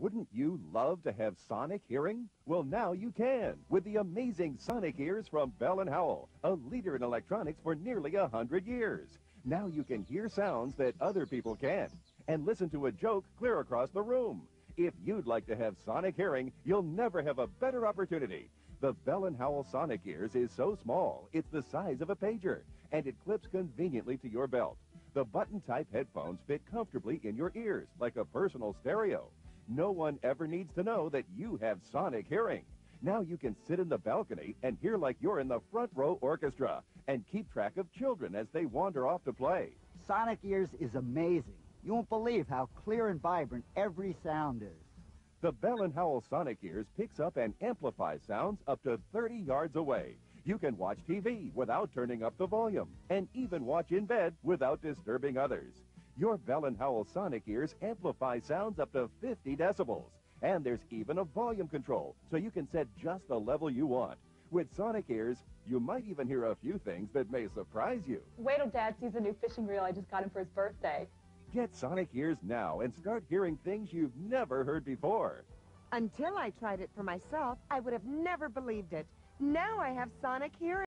Wouldn't you love to have sonic hearing? Well, now you can with the amazing Sonic Ears from Bell & Howell, a leader in electronics for nearly 100 years. Now you can hear sounds that other people can't and listen to a joke clear across the room. If you'd like to have sonic hearing, you'll never have a better opportunity. The Bell & Howell Sonic Ears is so small, it's the size of a pager, and it clips conveniently to your belt. The button-type headphones fit comfortably in your ears like a personal stereo. No one ever needs to know that you have sonic hearing. Now you can sit in the balcony and hear like you're in the front row orchestra and keep track of children as they wander off to play. Sonic Ears is amazing. You won't believe how clear and vibrant every sound is. The Bell & Howell Sonic Ears picks up and amplifies sounds up to 30 yards away. You can watch TV without turning up the volume and even watch in bed without disturbing others. Your Bell & Howell Sonic Ears amplify sounds up to 50 decibels. And there's even a volume control, so you can set just the level you want. With Sonic Ears, you might even hear a few things that may surprise you. Wait till Dad sees the new fishing reel I just got him for his birthday. Get Sonic Ears now and start hearing things you've never heard before. Until I tried it for myself, I would have never believed it. Now I have sonic hearing.